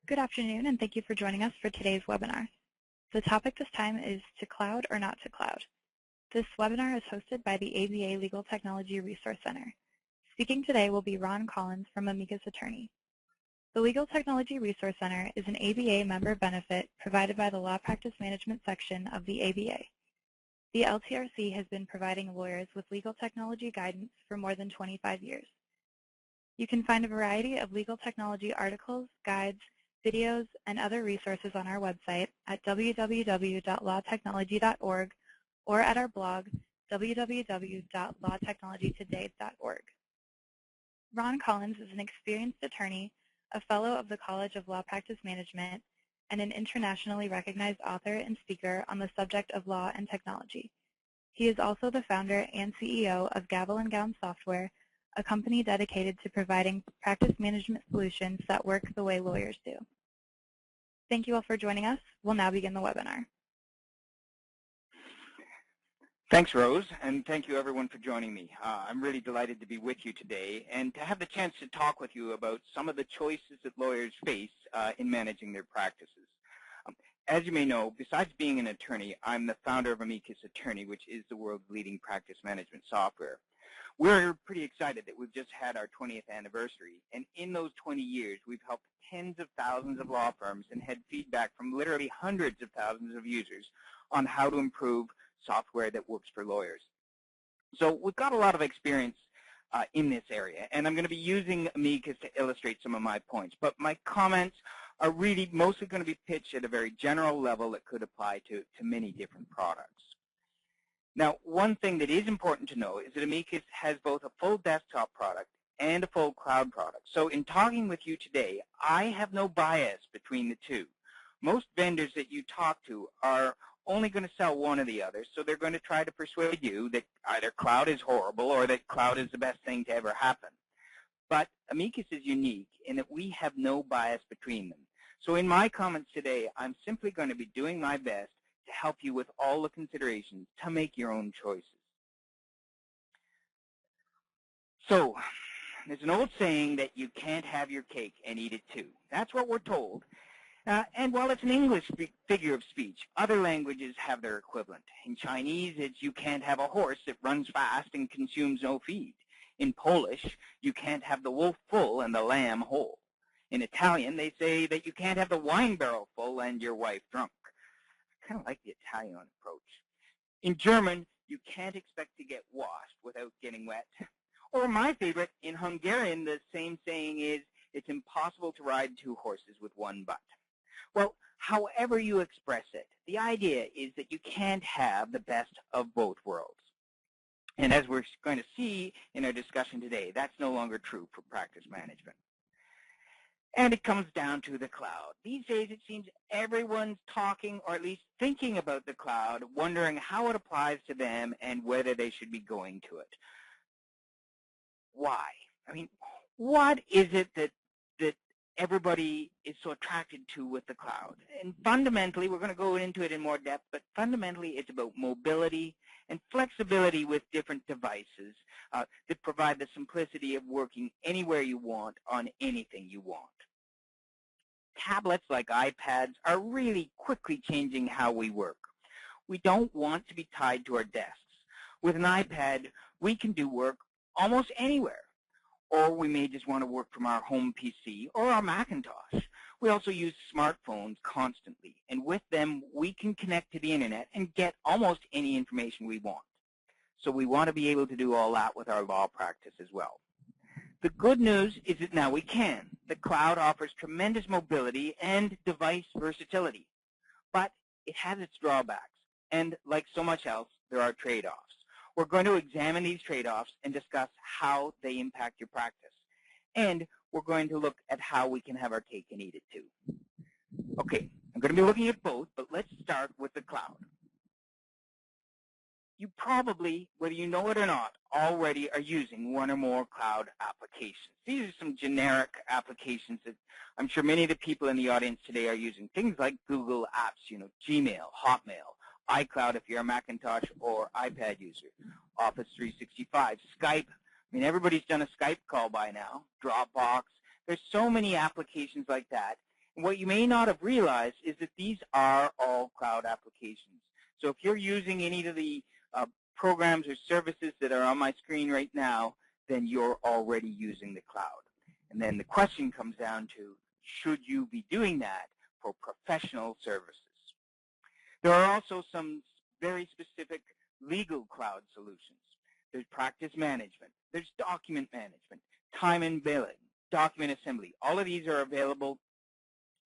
Good afternoon, and thank you for joining us for today's webinar. The topic this time is To Cloud or Not to Cloud. This webinar is hosted by the ABA Legal Technology Resource Center. Speaking today will be Ron Collins from Amicus Attorney. The Legal Technology Resource Center is an ABA member benefit provided by the Law Practice Management section of the ABA. The LTRC has been providing lawyers with legal technology guidance for more than 25 years. You can find a variety of legal technology articles, guides, videos, and other resources on our website at www.lawtechnology.org or at our blog, www.lawtechnologytoday.org. Ron Collins is an experienced attorney, a fellow of the College of Law Practice Management, and an internationally recognized author and speaker on the subject of law and technology. He is also the founder and CEO of Gavel & Gown Software, a company dedicated to providing practice management solutions that work the way lawyers do. Thank you all for joining us. We'll now begin the webinar. Thanks, Rose, and thank you everyone for joining me. I'm really delighted to be with you today and to have the chance to talk with you about some of the choices that lawyers face in managing their practices. As you may know, besides being an attorney, I'm the founder of Amicus Attorney, which is the world's leading practice management software. We're pretty excited that we've just had our 20th anniversary, and in those 20 years, we've helped tens of thousands of law firms and had feedback from literally hundreds of thousands of users on how to improve software that works for lawyers. So we've got a lot of experience in this area, and I'm going to be using Amicus to illustrate some of my points, but my comments are really mostly going to be pitched at a very general level that could apply to many different products. Now, one thing that is important to know is that Amicus has both a full desktop product and a full cloud product. So in talking with you today, I have no bias between the two. Most vendors that you talk to are only going to sell one or the other, so they're going to try to persuade you that either cloud is horrible or that cloud is the best thing to ever happen. But Amicus is unique in that we have no bias between them. So in my comments today, I'm simply going to be doing my best to help you with all the considerations to make your own choices. So there's an old saying that you can't have your cake and eat it too. That's what we're told. And while it's an English figure of speech, other languages have their equivalent. In Chinese, it's you can't have a horse that runs fast and consumes no feed. In Polish, you can't have the wolf full and the lamb whole. In Italian, they say that you can't have the wine barrel full and your wife drunk. I kind of like the Italian approach. In German, you can't expect to get washed without getting wet. Or my favorite, in Hungarian, the same saying is, it's impossible to ride two horses with one butt. Well, however you express it, the idea is that you can't have the best of both worlds. And as we're going to see in our discussion today, that's no longer true for practice management. And it comes down to the cloud. These days, it seems everyone's talking or at least thinking about the cloud, wondering how it applies to them and whether they should be going to it. Why? I mean, what is it that everybody is so attracted to with the cloud? And fundamentally, we're going to go into it in more depth, but fundamentally it's about mobility and flexibility with different devices that provide the simplicity of working anywhere you want on anything you want. Tablets like iPads are really quickly changing how we work. We don't want to be tied to our desks. With an iPad, we can do work almost anywhere. Or we may just want to work from our home PC or our Macintosh. We also use smartphones constantly, and with them, we can connect to the internet and get almost any information we want. So we want to be able to do all that with our law practice as well. The good news is that now we can. The cloud offers tremendous mobility and device versatility, but it has its drawbacks, and like so much else, there are trade-offs. We're going to examine these trade-offs and discuss how they impact your practice. And we're going to look at how we can have our cake and eat it too. Okay, I'm going to be looking at both, but let's start with the cloud. You probably, whether you know it or not, already are using one or more cloud applications. These are some generic applications that I'm sure many of the people in the audience today are using. Things like Google Apps, Gmail, Hotmail, iCloud if you're a Macintosh or iPad user, Office 365, Skype. I mean, everybody's done a Skype call by now, Dropbox. There's so many applications like that, What you may not have realized is that these are all cloud applications. So if you're using any of the programs or services that are on my screen right now, then you're already using the cloud. And then the question comes down to, should you be doing that for professional services? There are also some very specific legal cloud solutions. There's practice management. There's document management, time and billing, document assembly. All of these are available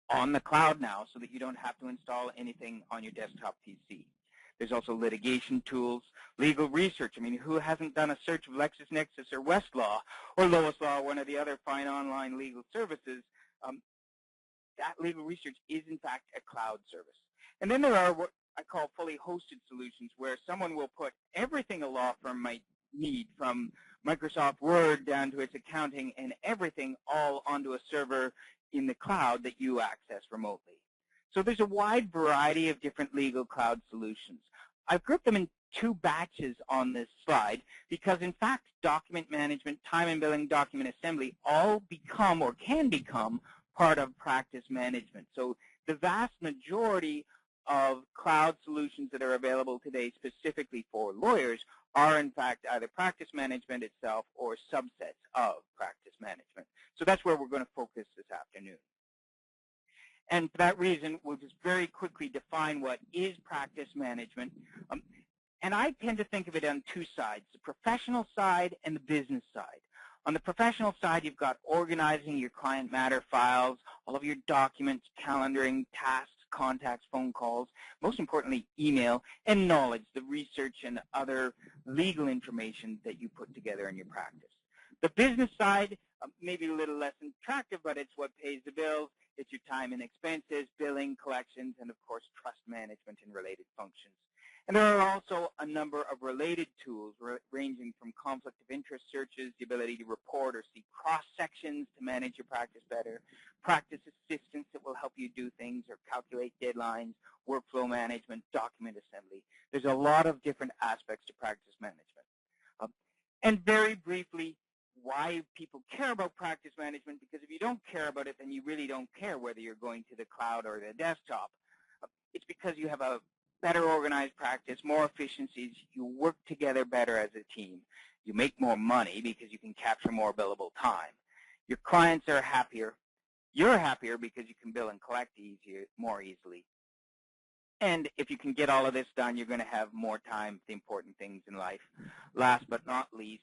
on the cloud now so that you don't have to install anything on your desktop PC. There's also litigation tools, legal research. I mean, who hasn't done a search of LexisNexis or Westlaw or Lois Law, one of the other fine online legal services? That legal research is, in fact, a cloud service. And then there are what I call fully hosted solutions, where someone will put everything a law firm might need, from Microsoft Word down to its accounting and everything, all onto a server in the cloud that you access remotely. So there's a wide variety of different legal cloud solutions. I've grouped them in two batches on this slide because, in fact, document management, time and billing, document assembly all become or can become part of practice management. So the vast majority of cloud solutions that are available today specifically for lawyers are, in fact, either practice management itself or subsets of practice management. So that's where we're going to focus this afternoon. And for that reason, we'll just very quickly define what is practice management. And I tend to think of it on two sides, the professional side and the business side. On the professional side, you've got organizing your client matter files, all of your documents, calendaring, tasks, contacts, phone calls, most importantly, email, and knowledge, the research and other legal information that you put together in your practice. The business side, maybe a little less attractive, but it's what pays the bills. It's your time and expenses, billing, collections, and of course, trust management and related functions. And there are also a number of related tools ranging from conflict of interest searches, the ability to report or see cross-sections to manage your practice better, practice assistance that will help you do things or calculate deadlines, workflow management, document assembly. There's a lot of different aspects to practice management. And very briefly, why people care about practice management, because if you don't care about it, then you really don't care whether you're going to the cloud or the desktop. It's because you have a better organized practice, more efficiencies, you work together better as a team. You make more money because you can capture more billable time. Your clients are happier. You're happier because you can bill and collect more easily. And if you can get all of this done, you're going to have more time for the important things in life. Last but not least,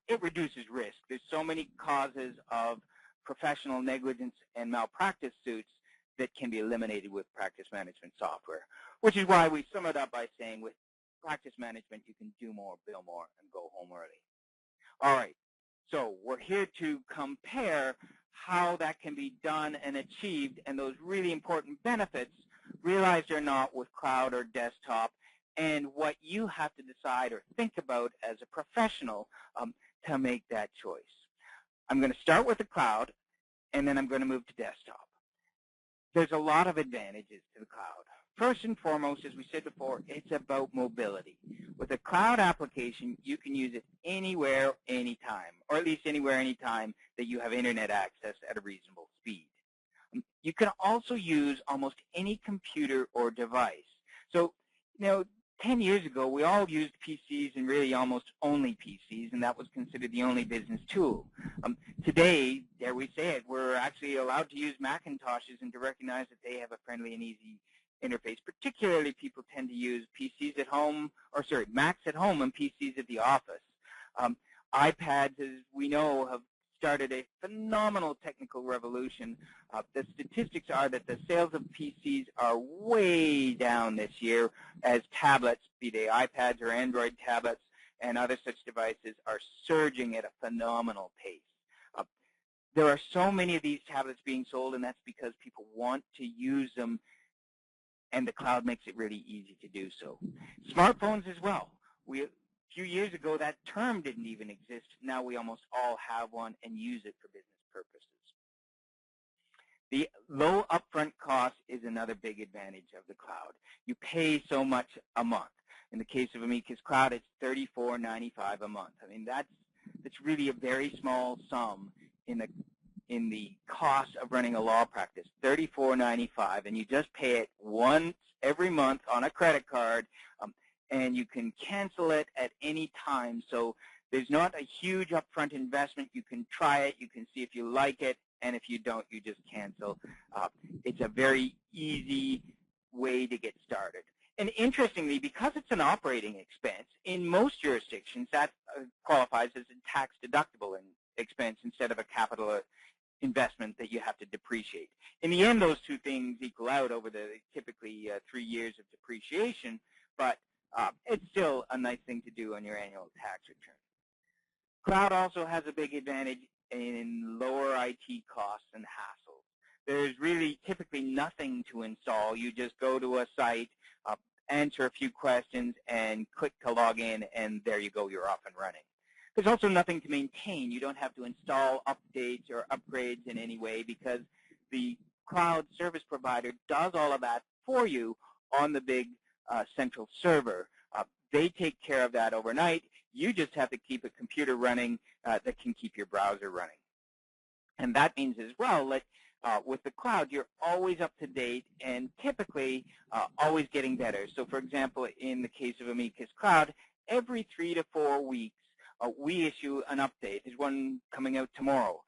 it reduces risk. There's so many causes of professional negligence and malpractice suits that can be eliminated with practice management software, which is why we sum it up by saying with practice management, you can do more, bill more, and go home early. All right, so we're here to compare how that can be done and achieved, and those really important benefits, realized or not, with cloud or desktop, and what you have to decide or think about as a professional to make that choice. I'm going to start with the cloud, and then I'm going to move to desktop. There's a lot of advantages to the cloud. First and foremost, as we said before, it's about mobility. With a cloud application, you can use it anywhere, anytime, or at least anywhere, anytime that you have internet access at a reasonable speed. You can also use almost any computer or device. So, 10 years ago, we all used PCs and really almost only PCs, and that was considered the only business tool. Today, dare we say it, we're actually allowed to use Macintoshes and to recognize that they have a friendly and easy interface. Particularly, people tend to use PCs at home, Macs at home and PCs at the office. iPads, as we know, have started a phenomenal technical revolution. The statistics are that the sales of PCs are way down this year as tablets, be they iPads or Android tablets and other such devices, are surging at a phenomenal pace. There are so many of these tablets being sold, and that's because people want to use them, and the cloud makes it really easy to do so. Smartphones as well. A few years ago, that term didn't even exist. Now we almost all have one and use it for business purposes. The low upfront cost is another big advantage of the cloud. You pay so much a month. In the case of Amicus Cloud, it's $34.95 a month. I mean, that's really a very small sum in the in the cost of running a law practice, $34.95, and you just pay it once every month on a credit card, and you can cancel it at any time. So there's not a huge upfront investment. You can try it. You can see if you like it, and if you don't, you just cancel. It's a very easy way to get started. And interestingly, because it's an operating expense, in most jurisdictions that qualifies as a tax-deductible expense instead of a capital investment that you have to depreciate. In the end, those two things equal out over the typically 3 years of depreciation, but it's still a nice thing to do on your annual tax return. Cloud also has a big advantage in lower IT costs and hassles. There's really typically nothing to install. You just go to a site, answer a few questions, and click to log in, and there you go, you're off and running. There's also nothing to maintain. You don't have to install updates or upgrades in any way because the cloud service provider does all of that for you on the big central server. They take care of that overnight. You just have to keep a computer running that can keep your browser running. And that means as well that with the cloud, you're always up to date and typically always getting better. So for example, in the case of Amicus Cloud, every 3 to 4 weeks, we issue an update. There's one coming out tomorrow.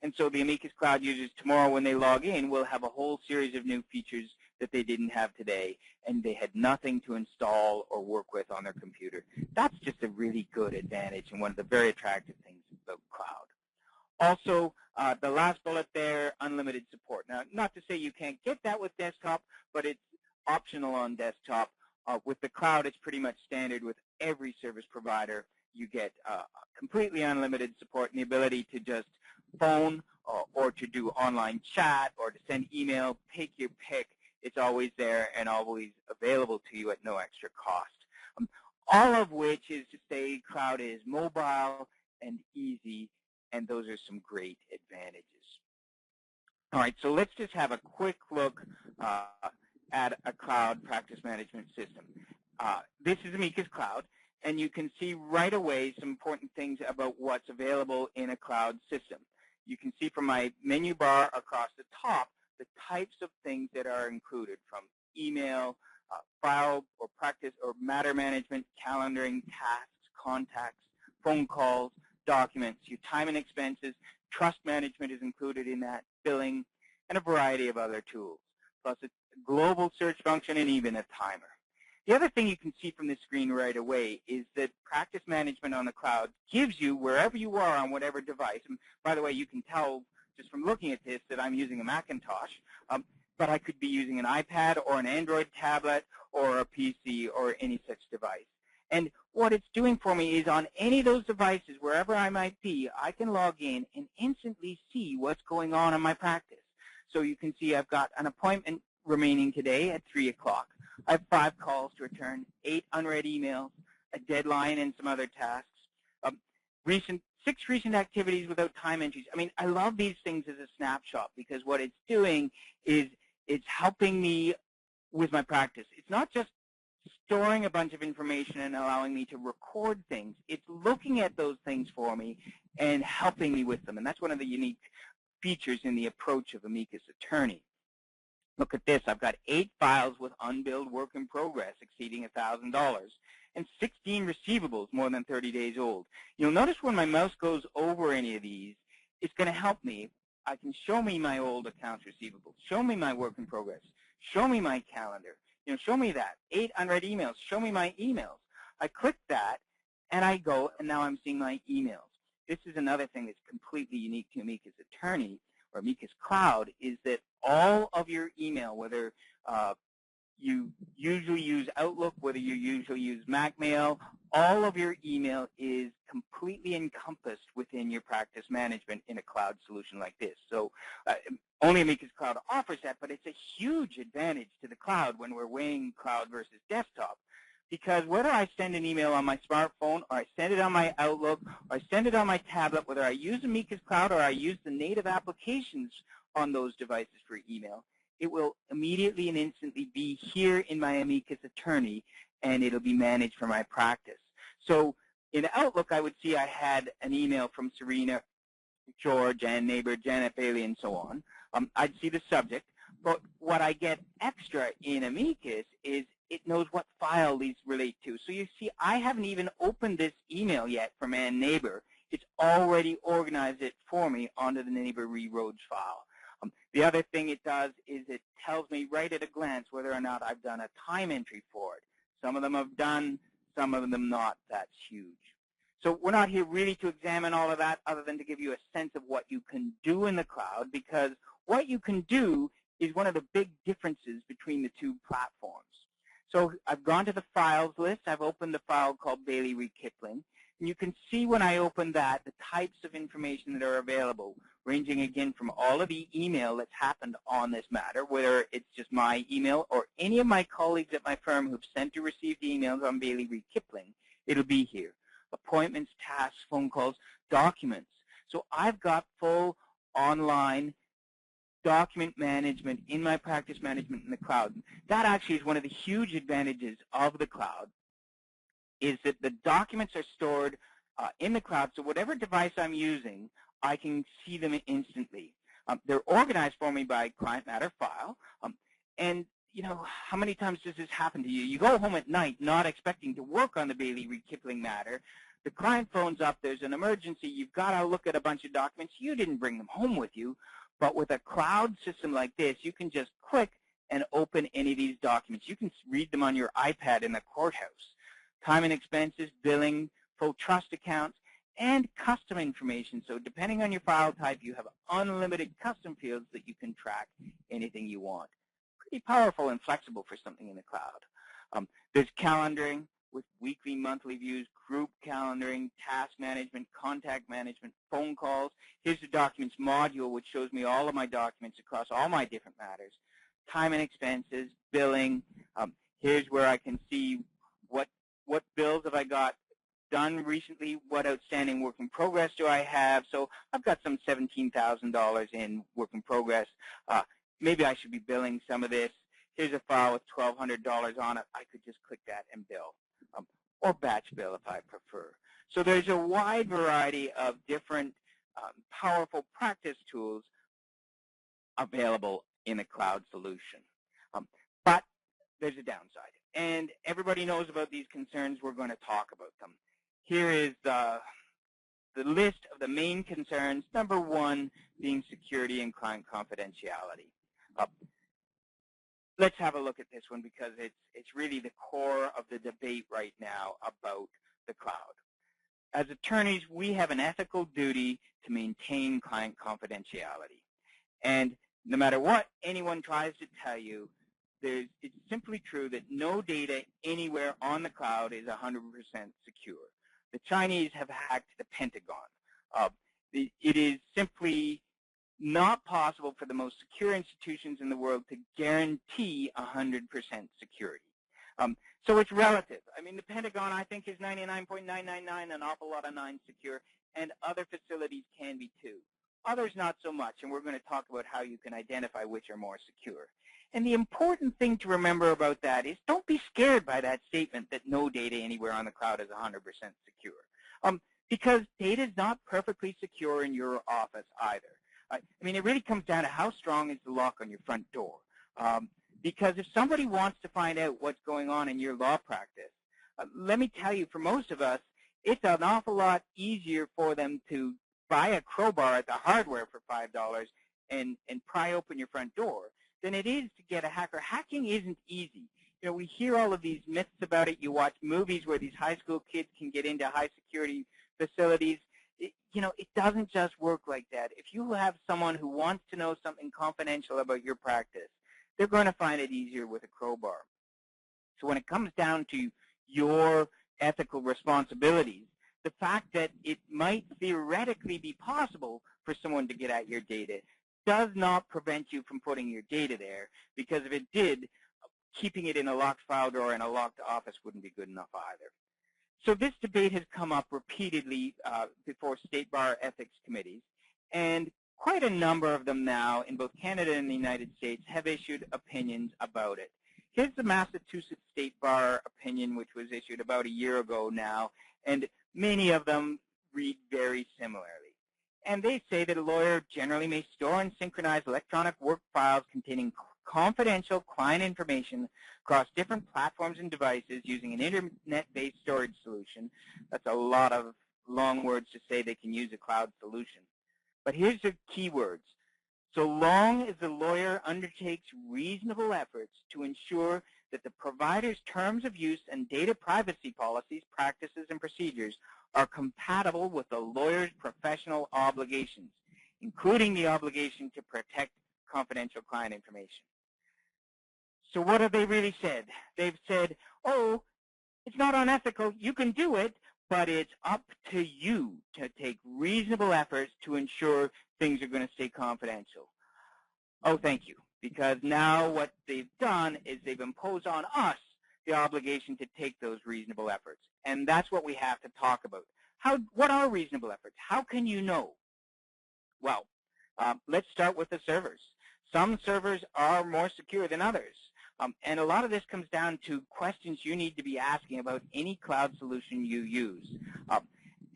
And so the Amicus Cloud users tomorrow when they log in will have a whole series of new features that they didn't have today, and they had nothing to install or work with on their computer. That's just a really good advantage and one of the very attractive things about cloud. Also, the last bullet there, unlimited support. Now, not to say you can't get that with desktop, but it's optional on desktop. With the cloud, it's pretty much standard with every service provider. You get completely unlimited support and the ability to just phone or to do online chat or to send email, take your pick. It's always there and always available to you at no extra cost. All of which is to say cloud is mobile and easy, and those are some great advantages. All right, so let's just have a quick look at a cloud practice management system. This is Amicus Cloud, and you can see right away some important things about what's available in a cloud system. You can see from my menu bar across the top the types of things that are included, from email, file or practice or matter management, calendaring, tasks, contacts, phone calls, documents, your time and expenses, trust management is included in that, billing, and a variety of other tools, plus a global search function and even a timer. The other thing you can see from this screen right away is that practice management on the cloud gives you, wherever you are on whatever device, and by the way, you can tell just from looking at this that I'm using a Macintosh, but I could be using an iPad or an Android tablet or a PC or any such device. And what it's doing for me is on any of those devices, wherever I might be, I can log in and instantly see what's going on in my practice. So you can see I've got an appointment remaining today at 3 o'clock. I have 5 calls to return, 8 unread emails, a deadline, and some other tasks. 6 recent activities without time entries. I mean, I love these things as a snapshot because what it's doing is it's helping me with my practice. It's not just storing a bunch of information and allowing me to record things. It's looking at those things for me and helping me with them. And that's one of the unique features in the approach of Amicus Attorney. Look at this. I've got 8 files with unbilled work in progress exceeding $1,000 and 16 receivables more than 30 days old. You'll notice when my mouse goes over any of these, it's going to help me. I can show me my old accounts receivable, show me my work in progress, show me my calendar, show me that. 8 unread emails, show me my emails. I click that, and I go, and now I'm seeing my emails. This is another thing that's completely unique to Amicus Attorney or Amicus Cloud is that all of your email, whether you usually use Outlook, whether you usually use MacMail, all of your email is completely encompassed within your practice management in a cloud solution like this. So only Amicus Cloud offers that, but it's a huge advantage to the cloud when we're weighing cloud versus desktop. Because whether I send an email on my smartphone or I send it on my Outlook or I send it on my tablet, whether I use Amicus Cloud or I use the native applications on those devices for email, it will immediately and instantly be here in my Amicus Attorney, and it'll be managed for my practice. So in Outlook, I would see I had an email from Serena George, and neighbor, Janet Bailey, and so on. I'd see the subject. But what I get extra in Amicus is it knows what file these relate to. So you see, I haven't even opened this email yet from Ann Neighbor. It's already organized it for me onto the Neighbor Rhodes file. The other thing it does is it tells me right at a glance whether or not I've done a time entry for it. Some of them have done, some of them not. That's huge. So we're not here really to examine all of that other than to give you a sense of what you can do in the cloud, because what you can do is one of the big differences between the two platforms. So I've gone to the files list. I've opened the file called Bailey Reed Kipling. And you can see when I open that the types of information that are available, ranging again from all of the email that's happened on this matter, whether it's just my email or any of my colleagues at my firm who've sent or received emails on Bailey Reed Kipling, it'll be here. Appointments, tasks, phone calls, documents. So I've got full online document management in my practice management in the cloud. That actually is one of the huge advantages of the cloud, is that the documents are stored in the cloud, so whatever device I'm using, I can see them instantly. They're organized for me by client matter file, and you know, how many times does this happen to you? You go home at night not expecting to work on the Bailey Reed Kipling matter. The client phones up, there's an emergency, you've got to look at a bunch of documents. You didn't bring them home with you, but with a cloud system like this, you can just click and open any of these documents. You can read them on your iPad in the courthouse. Time and expenses, billing, full trust accounts, and custom information. So depending on your file type, you have unlimited custom fields that you can track anything you want. Pretty powerful and flexible for something in the cloud. There's calendaring with weekly, monthly views, group calendaring, task management, contact management, phone calls. Here's the documents module, which shows me all of my documents across all my different matters. Time and expenses, billing. Here's where I can see what bills have I got done recently, what outstanding work in progress do I have. So I've got some $17,000 in work in progress. Maybe I should be billing some of this. Here's a file with $1,200 on it. I could just click that and bill, or batch bill if I prefer. So there's a wide variety of different powerful practice tools available in a cloud solution. But there's a downside, and everybody knows about these concerns. We're going to talk about them. Here is the list of the main concerns. Number one being security and client confidentiality. Let's have a look at this one, because it's really the core of the debate right now about the cloud. As attorneys, we have an ethical duty to maintain client confidentiality. And no matter what anyone tries to tell you, it's simply true that no data anywhere on the cloud is 100% secure. The Chinese have hacked the Pentagon. It is simply not possible for the most secure institutions in the world to guarantee 100% security. So it's relative. I mean, the Pentagon, I think, is 99.999, an awful lot of nines secure, and other facilities can be too. Others not so much, and we're going to talk about how you can identify which are more secure. And the important thing to remember about that is don't be scared by that statement that no data anywhere on the cloud is 100% secure, because data is not perfectly secure in your office either. I mean, it really comes down to how strong is the lock on your front door. Because if somebody wants to find out what's going on in your law practice, let me tell you, for most of us, it's an awful lot easier for them to buy a crowbar at the hardware for $5 and pry open your front door than it is to get a hacker. Hacking isn't easy. You know, we hear all of these myths about it. You watch movies where these high school kids can get into high security facilities. You know, it doesn't just work like that. If you have someone who wants to know something confidential about your practice, they're going to find it easier with a crowbar. So when it comes down to your ethical responsibilities, the fact that it might theoretically be possible for someone to get at your data does not prevent you from putting your data there, because if it did, keeping it in a locked file drawer in a locked office wouldn't be good enough either. So this debate has come up repeatedly before state bar ethics committees, and quite a number of them now in both Canada and the United States have issued opinions about it. Here's the Massachusetts State Bar opinion, which was issued about a year ago now, and many of them read very similarly. And they say that a lawyer generally may store and synchronize electronic work files containing confidential client information across different platforms and devices using an internet-based storage solution. That's a lot of long words to say they can use a cloud solution. But here's the key words. So long as the lawyer undertakes reasonable efforts to ensure that the provider's terms of use and data privacy policies, practices, and procedures are compatible with the lawyer's professional obligations, including the obligation to protect confidential client information. So what have they really said? They've said, oh, it's not unethical, you can do it, but it's up to you to take reasonable efforts to ensure things are going to stay confidential. Oh, thank you, because now what they've done is they've imposed on us the obligation to take those reasonable efforts, and that's what we have to talk about. What are reasonable efforts? How can you know? Well, let's start with the servers. Some servers are more secure than others, and a lot of this comes down to questions you need to be asking about any cloud solution you use.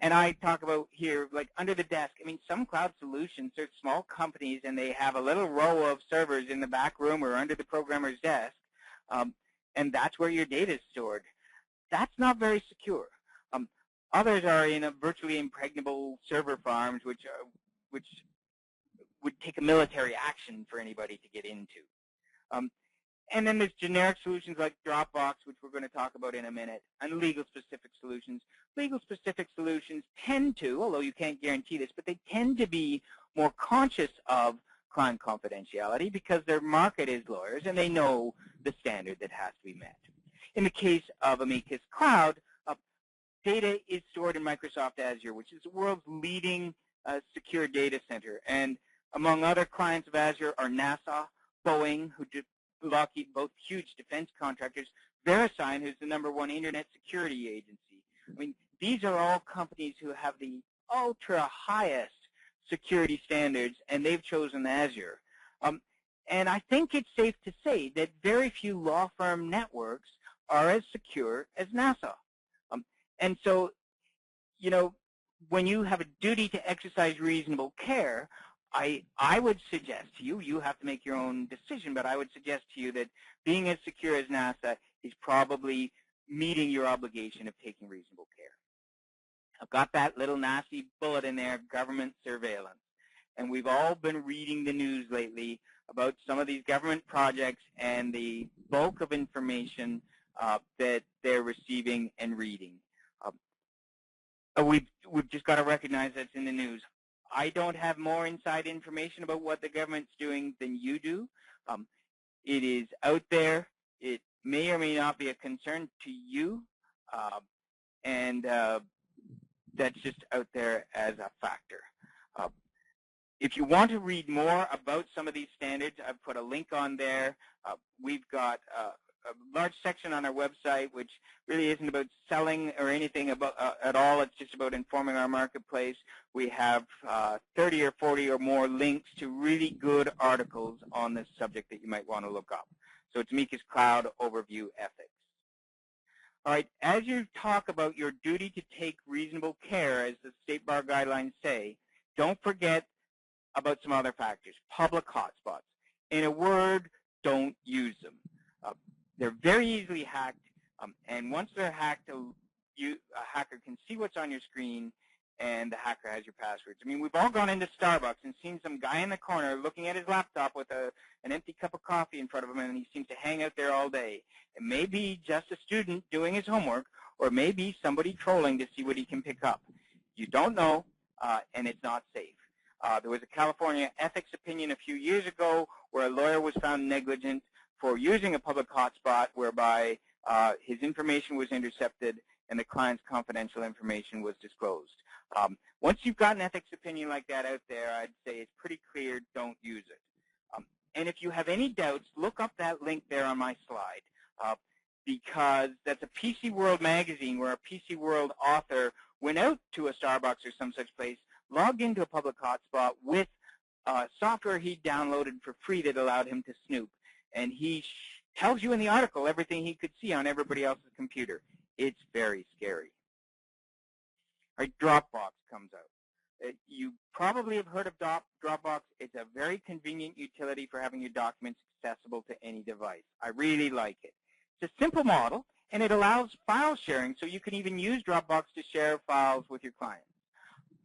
And I talk about here, like under the desk, I mean, some cloud solutions, they're small companies and they have a little row of servers in the back room or under the programmer's desk, and that's where your data is stored. That's not very secure. Others are in a virtually impregnable server farms, which would take a military action for anybody to get into. And then there's generic solutions like Dropbox, which we're going to talk about in a minute, and legal-specific solutions. Legal-specific solutions tend to, although you can't guarantee this, but they tend to be more conscious of client confidentiality because their market is lawyers and they know the standard that has to be met. In the case of Amicus Cloud, data is stored in Microsoft Azure, which is the world's leading secure data center. And among other clients of Azure are NASA, Boeing, Lockheed, both huge defense contractors, VeriSign, who's the #1 internet security agency. I mean, these are all companies who have the ultra highest security standards, and they've chosen Azure. And I think it's safe to say that very few law firm networks are as secure as NASA. And so, you know, when you have a duty to exercise reasonable care, I would suggest to you, you have to make your own decision, but I would suggest to you that being as secure as NASA is probably meeting your obligation of taking reasonable care. I've got that little nasty bullet in there, government surveillance. And we've all been reading the news lately about some of these government projects and the bulk of information that they're receiving and reading. We've just got to recognize that's in the news. I don't have more inside information about what the government's doing than you do. It is out there. It may or may not be a concern to you, and that's just out there as a factor. If you want to read more about some of these standards, I've put a link on there. We've got a large section on our website which really isn't about selling or anything about at all. It's just about informing our marketplace. We have 30 or 40 or more links to really good articles on this subject that you might want to look up. So it's Amicus Cloud Overview Ethics. All right, as you talk about your duty to take reasonable care, as the State Bar Guidelines say, don't forget about some other factors. Public hotspots. In a word, don't use them. They're very easily hacked, and once they're hacked, a hacker can see what's on your screen, and the hacker has your passwords. I mean, we've all gone into Starbucks and seen some guy in the corner looking at his laptop with an empty cup of coffee in front of him, and he seems to hang out there all day. It may be just a student doing his homework, or it may be somebody trolling to see what he can pick up. You don't know, and it's not safe. There was a California ethics opinion a few years ago where a lawyer was found negligent for using a public hotspot whereby his information was intercepted and the client's confidential information was disclosed. Once you've got an ethics opinion like that out there, I'd say it's pretty clear, don't use it. And if you have any doubts, look up that link there on my slide, because that's a PC World magazine where a PC World author went out to a Starbucks or some such place, logged into a public hotspot with software he downloaded for free that allowed him to snoop. And he tells you in the article everything he could see on everybody else's computer. It's very scary. All right, Dropbox comes out. You probably have heard of Dropbox. It's a very convenient utility for having your documents accessible to any device. I really like it. It's a simple model, and it allows file sharing, so you can even use Dropbox to share files with your clients.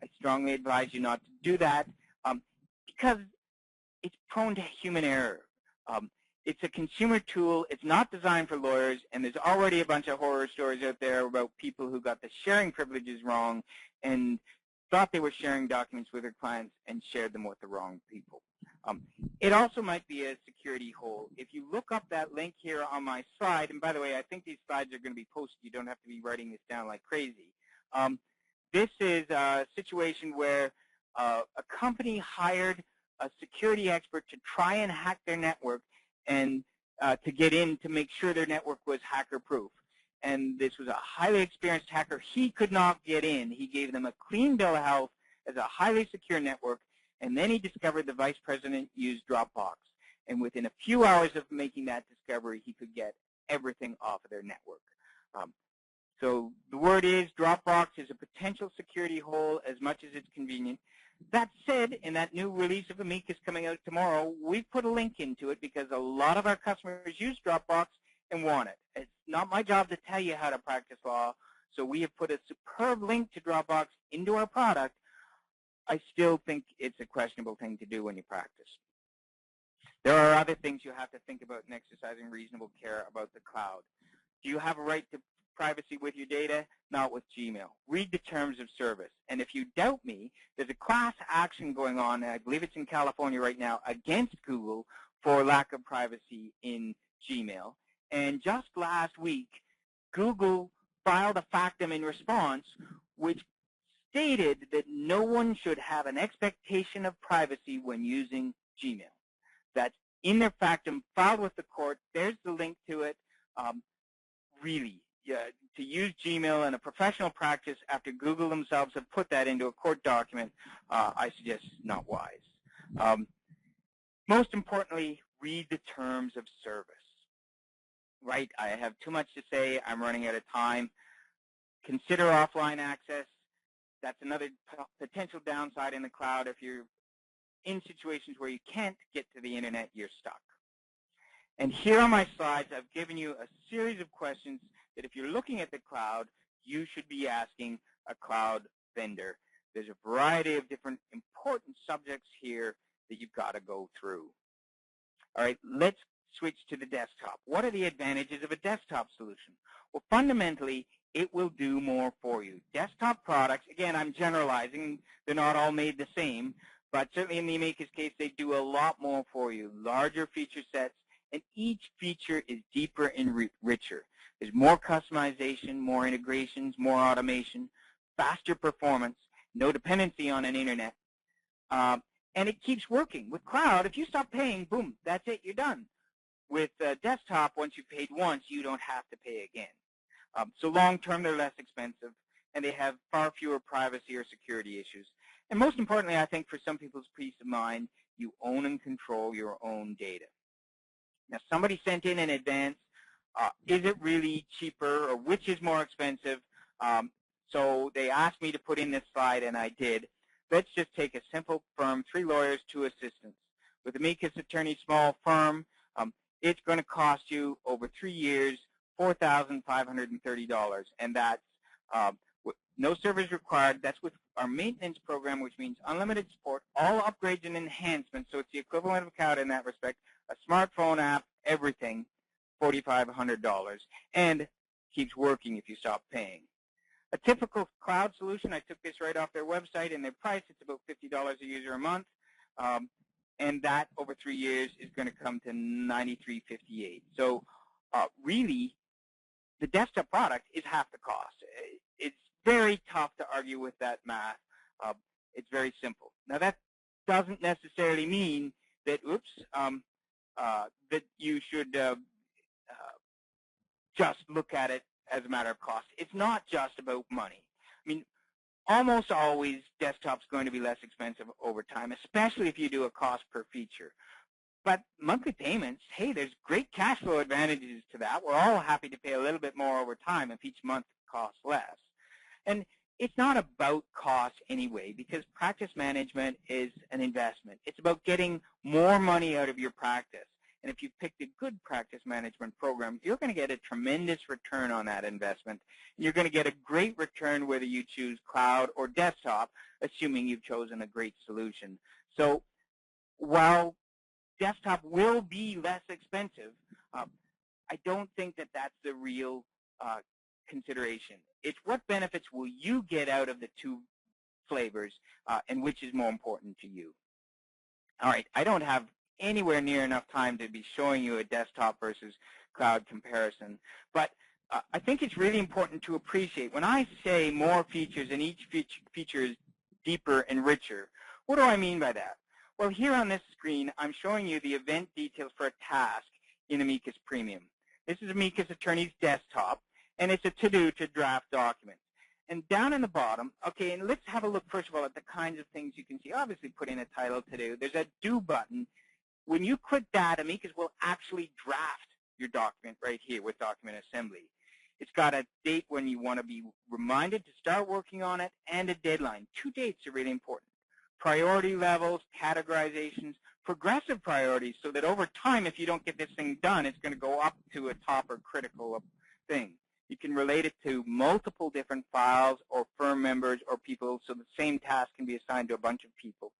I strongly advise you not to do that because it's prone to human error. It's a consumer tool. It's not designed for lawyers, and there's already a bunch of horror stories out there about people who got the sharing privileges wrong and thought they were sharing documents with their clients and shared them with the wrong people. It also might be a security hole. If you look up that link here on my slide, and by the way, I think these slides are going to be posted. You don't have to be writing this down like crazy. This is a situation where a company hired a security expert to try and hack their network and to get in to make sure their network was hacker-proof. And this was a highly experienced hacker. He could not get in. He gave them a clean bill of health as a highly secure network, and then he discovered the vice president used Dropbox. And within a few hours of making that discovery, he could get everything off of their network. So the word is Dropbox is a potential security hole as much as it's convenient. That said, in that new release of Amicus coming out tomorrow, we've put a link into it because a lot of our customers use Dropbox and want it. It's not my job to tell you how to practice law, so we have put a superb link to Dropbox into our product. I still think it's a questionable thing to do when you practice. There are other things you have to think about in exercising reasonable care about the cloud. Do you have a right to privacy with your data? Not with Gmail. Read the terms of service. And if you doubt me, there's a class action going on, and I believe it's in California right now, against Google for lack of privacy in Gmail. And just last week, Google filed a factum in response which stated that no one should have an expectation of privacy when using Gmail. That's in their factum filed with the court. There's the link to it. Really, to use Gmail in a professional practice after Google themselves have put that into a court document, I suggest not wise. Most importantly, read the terms of service. Right, I have too much to say. I'm running out of time. Consider offline access. That's another potential downside in the cloud. If you're in situations where you can't get to the internet, you're stuck. And here on my slides, I've given you a series of questions that if you're looking at the cloud, you should be asking a cloud vendor. There's a variety of different important subjects here that you've got to go through. All right, let's switch to the desktop. What are the advantages of a desktop solution? Well, fundamentally, it will do more for you. Desktop products, again, I'm generalizing. They're not all made the same, but certainly in the Amicus case, they do a lot more for you. Larger feature sets, and each feature is deeper and richer. There's more customization, more integrations, more automation, faster performance, no dependency on an internet, and it keeps working. With cloud, if you stop paying, boom, that's it, you're done. With desktop, once you've paid once, you don't have to pay again. So long-term, they're less expensive, and they have far fewer privacy or security issues. And most importantly, I think for some people's peace of mind, you own and control your own data. Now, somebody sent in advance, is it really cheaper, or which is more expensive? So they asked me to put in this slide, and I did. Let's just take a simple firm, 3 lawyers, 2 assistants. With Amicus Attorney Small Firm, it's going to cost you over 3 years $4,530, and that's no service required. That's with our maintenance program, which means unlimited support, all upgrades and enhancements, so it's the equivalent of cloud in that respect, a smartphone app, everything, $4,500, and keeps working if you stop paying. A typical cloud solution, I took this right off their website, and their price, it's about $50 a user a month, and that over 3 years is going to come to $93.58. So really, the desktop product is half the cost. It's very tough to argue with that math. It's very simple. Now, that doesn't necessarily mean that, that you should just look at it as a matter of cost. It's not just about money. I mean, almost always desktop's going to be less expensive over time, especially if you do a cost per feature. But monthly payments, hey, there's great cash flow advantages to that. We're all happy to pay a little bit more over time if each month costs less. And it's not about cost anyway, because practice management is an investment. It's about getting more money out of your practice. And if you picked a good practice management program, you're going to get a tremendous return on that investment. And you're going to get a great return whether you choose cloud or desktop, assuming you've chosen a great solution. So while desktop will be less expensive, I don't think that that's the real consideration. It's what benefits will you get out of the two flavors, and which is more important to you. All right, I don't have anywhere near enough time to be showing you a desktop versus cloud comparison, but I think it's really important to appreciate when I say more features and each feature is deeper and richer, what do I mean by that? Well, here on this screen, I'm showing you the event details for a task in Amicus Premium. This is Amicus Attorney's desktop, and it's a to-do to draft document. And down in the bottom, okay, and let's have a look first of all at the kinds of things you can see. Obviously, put in a title to do. There's a do button. When you click that, Amicus will actually draft your document right here with document assembly. It's got a date when you want to be reminded to start working on it and a deadline. 2 dates are really important. Priority levels, categorizations, progressive priorities, so that over time, if you don't get this thing done, it's going to go up to a top or critical thing. You can relate it to multiple different files or firm members or people, so the same task can be assigned to a bunch of people.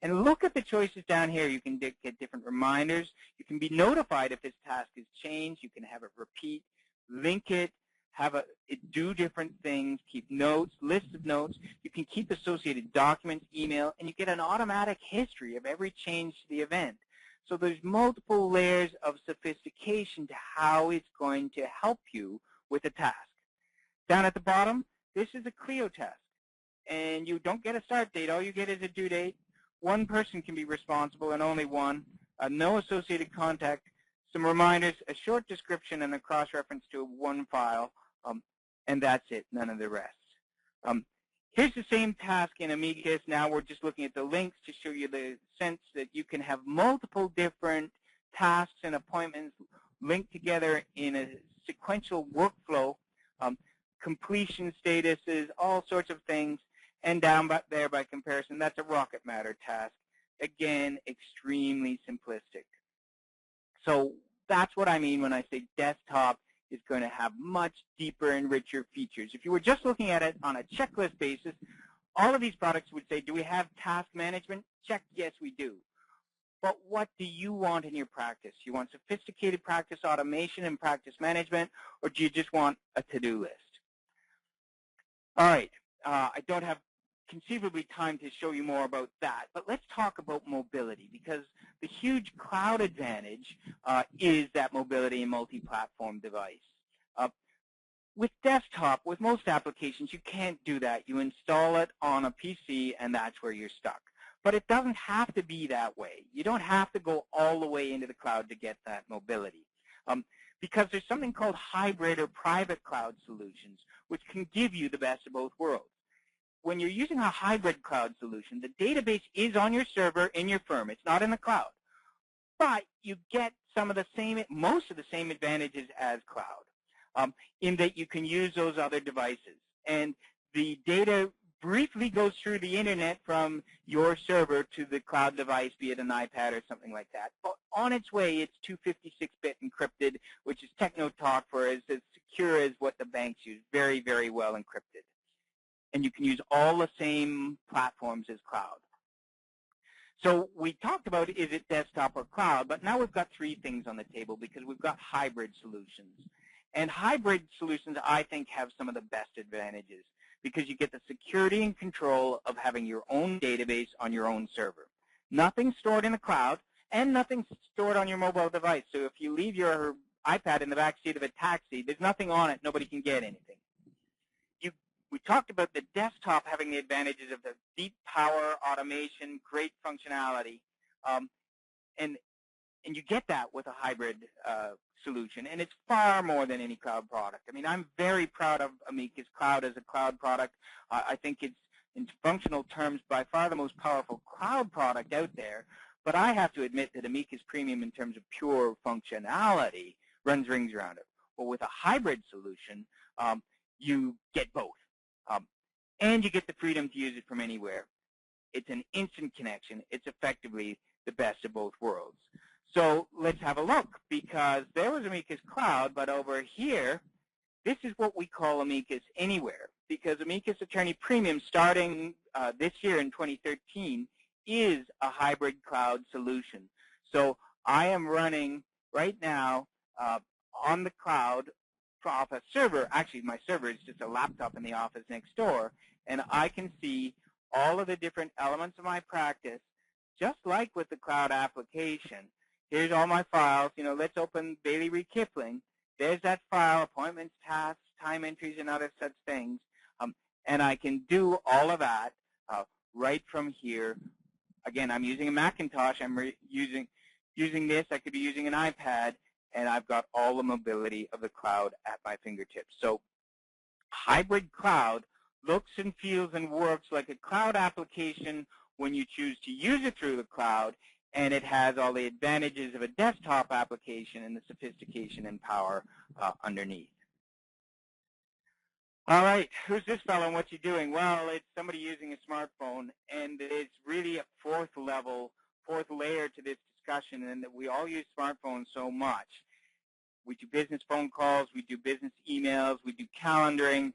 And look at the choices down here. You can get different reminders. You can be notified if this task is changed. You can have it repeat, link it, have it do different things, keep notes, lists of notes. You can keep associated documents, email, and you get an automatic history of every change to the event. So there's multiple layers of sophistication to how it's going to help you with a task. Down at the bottom, this is a Clio task, and you don't get a start date. All you get is a due date. One person can be responsible and only one. No associated contact, some reminders, a short description, and a cross-reference to one file, and that's it, none of the rest. Here's the same task in Amicus. Now we're just looking at the links to show you the sense that you can have multiple different tasks and appointments linked together in a sequential workflow, completion statuses, all sorts of things, and down there by comparison, that's a Rocket Matter task. Again, extremely simplistic. So that's what I mean when I say desktop is going to have much deeper and richer features. If you were just looking at it on a checklist basis, all of these products would say, do we have task management? Check, yes, we do. But what do you want in your practice? You want sophisticated practice automation and practice management, or do you just want a to-do list? All right, I don't have conceivably time to show you more about that, but let's talk about mobility, because the huge cloud advantage is that mobility and multi-platform device. With desktop, with most applications, you can't do that. You install it on a PC, and that's where you're stuck. But it doesn't have to be that way. You don't have to go all the way into the cloud to get that mobility. Because there's something called hybrid or private cloud solutions, which can give you the best of both worlds. When you're using a hybrid cloud solution, the database is on your server in your firm. It's not in the cloud. But you get some of the same, most of the same advantages as cloud, in that you can use those other devices. And the data briefly goes through the internet from your server to the cloud device, be it an iPad or something like that. But on its way, it's 256-bit encrypted, which is techno talk for as secure as what the banks use, very, very well encrypted. And you can use all the same platforms as cloud. So we talked about, is it desktop or cloud, but now we've got 3 things on the table because we've got hybrid solutions. And hybrid solutions, I think, have some of the best advantages because you get the security and control of having your own database on your own server. Nothing stored in the cloud and nothing stored on your mobile device. So if you leave your iPad in the back seat of a taxi, there's nothing on it. Nobody can get anything. We talked about the desktop having the advantages of the deep power, automation, great functionality, and you get that with a hybrid solution, and it's far more than any cloud product. I mean, I'm very proud of Amicus Cloud as a cloud product. I think it's, in functional terms, by far the most powerful cloud product out there, but I have to admit that Amicus Premium, in terms of pure functionality, runs rings around it. Well, with a hybrid solution, you get both. and you get the freedom to use it from anywhere. It's an instant connection. It's effectively the best of both worlds. So let's have a look, because there was Amicus Cloud, but over here, this is what we call Amicus Anywhere, because Amicus Attorney Premium, starting this year in 2013, is a hybrid cloud solution. So I am running right now on the cloud off a server. Actually, my server is just a laptop in the office next door, and I can see all of the different elements of my practice, just like with the cloud application. Here's all my files. Let's open Bailey Reed Kipling. There's that file, appointments, tasks, time entries, and other such things. And I can do all of that right from here. Again, I'm using a Macintosh. I'm using this. I could be using an iPad, and I've got all the mobility of the cloud at my fingertips. So hybrid cloud looks and feels and works like a cloud application when you choose to use it through the cloud, and it has all the advantages of a desktop application and the sophistication and power underneath. All right, who's this fellow and what's he doing? Well, it's somebody using a smartphone, and it's really a fourth layer to this discussion, and that we all use smartphones so much. We do business phone calls, we do business emails, we do calendaring,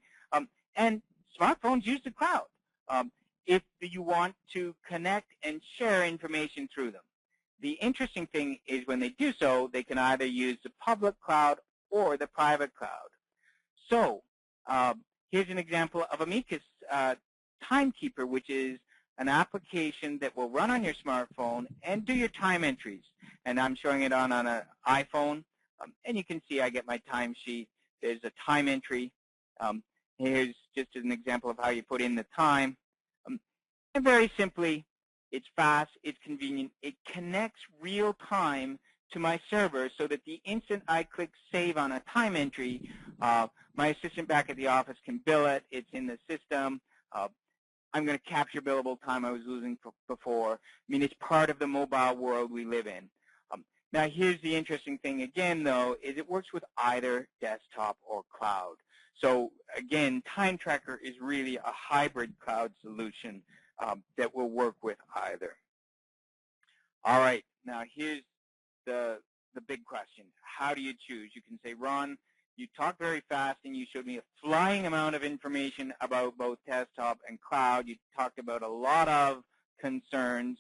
and smartphones use the cloud if you want to connect and share information through them. The interesting thing is when they do so, they can either use the public cloud or the private cloud. So here's an example of Amicus Timekeeper, which is an application that will run on your smartphone and do your time entries. And I'm showing it on an iPhone. And you can see I get my timesheet. There's a time entry. Here's just an example of how you put in the time. And very simply, it's fast, it's convenient. It connects real time to my server so that the instant I click save on a time entry, my assistant back at the office can bill it. It's in the system. I'm going to capture billable time I was losing before. I mean, it's part of the mobile world we live in. Now, here's the interesting thing again, though, is it works with either desktop or cloud. So, again, Time Tracker is really a hybrid cloud solution that will work with either. All right, now here's the big question. How do you choose? You can say, Ron, you talked very fast and you showed me a flying amount of information about both desktop and cloud. You talked about a lot of concerns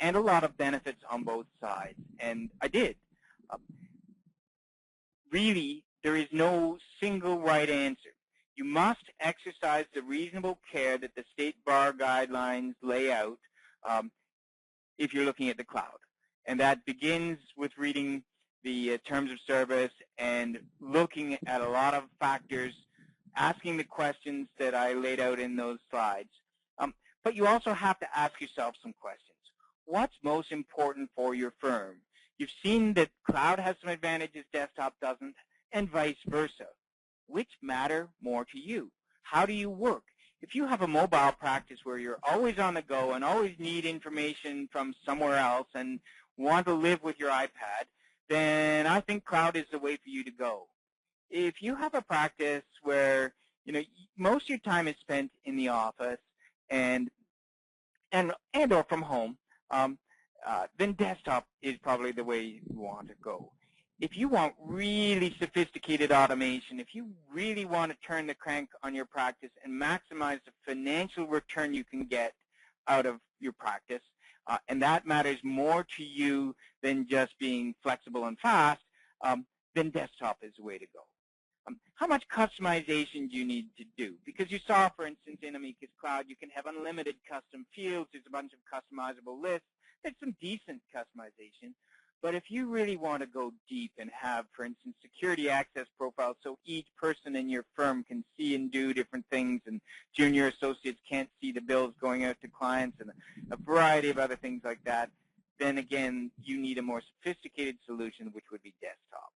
and a lot of benefits on both sides, and I did. Really, there is no single right answer. You must exercise the reasonable care that the state bar guidelines lay out if you're looking at the cloud. And that begins with reading the terms of service and looking at a lot of factors, asking the questions that I laid out in those slides. But you also have to ask yourself some questions. What's most important for your firm? You've seen that cloud has some advantages desktop doesn't, and vice versa. Which matter more to you? How do you work? If you have a mobile practice where you're always on the go and always need information from somewhere else and want to live with your iPad, then I think cloud is the way for you to go. If you have a practice where most of your time is spent in the office and or from home, then desktop is probably the way you want to go. If you want really sophisticated automation, if you really want to turn the crank on your practice and maximize the financial return you can get out of your practice, and that matters more to you than just being flexible and fast, then desktop is the way to go. How much customization do you need to do? Because you saw, for instance, in Amicus Cloud, you can have unlimited custom fields. There's a bunch of customizable lists. There's some decent customization. But if you really want to go deep and have, for instance, security access profiles so each person in your firm can see and do different things and junior associates can't see the bills going out to clients and a variety of other things like that, then again, you need a more sophisticated solution, which would be desktop.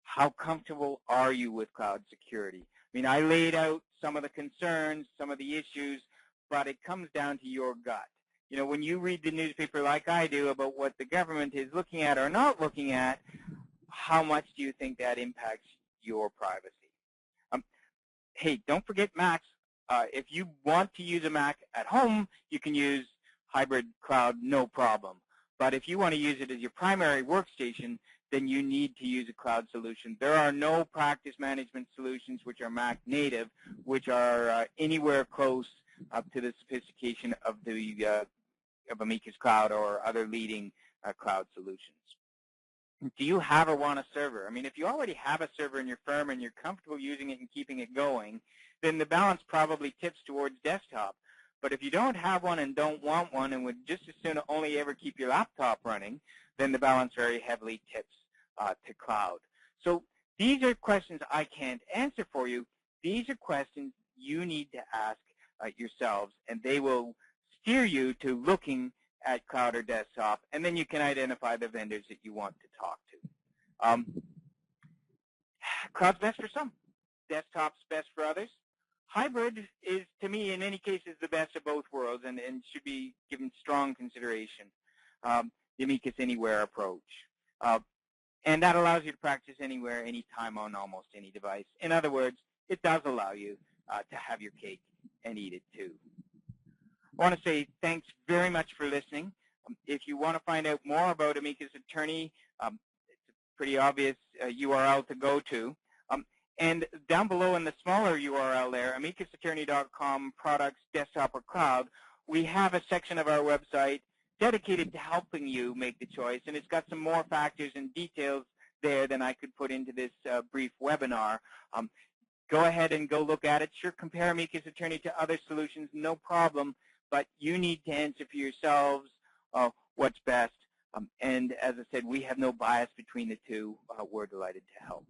How comfortable are you with cloud security? I mean, I laid out some of the concerns, some of the issues, but it comes down to your gut. When you read the newspaper like I do about what the government is looking at or not looking at, how much do you think that impacts your privacy? Hey, don't forget Max. If you want to use a Mac at home, you can use hybrid cloud, no problem. But if you want to use it as your primary workstation, then you need to use a cloud solution. There are no practice management solutions which are Mac native, which are anywhere close up to the sophistication of the of Amica's Cloud or other leading cloud solutions. Do you have or want a server? I mean, if you already have a server in your firm and you're comfortable using it and keeping it going, then the balance probably tips towards desktop. But if you don't have one and don't want one and would just as soon only ever keep your laptop running, then the balance very heavily tips to cloud. So these are questions I can't answer for you. These are questions you need to ask yourselves, and they will steer you to looking at cloud or desktop, and then you can identify the vendors that you want to talk to. Cloud's best for some. Desktop's best for others. Hybrid is, to me, in any case, is the best of both worlds and should be given strong consideration. The Amica's Anywhere approach. And that allows you to practice anywhere, anytime, on almost any device. In other words, it does allow you to have your cake and eat it too. I want to say thanks very much for listening. If you want to find out more about Amica's Attorney, it's a pretty obvious URL to go to. And down below in the smaller URL there, amicusattorney.com, products, desktop, or cloud, we have a section of our website dedicated to helping you make the choice. And it's got some more factors and details there than I could put into this brief webinar. Go ahead and go look at it. Sure, compare Amica's Attorney to other solutions, no problem. But you need to answer for yourselves what's best. And as I said, we have no bias between the two. We're delighted to help.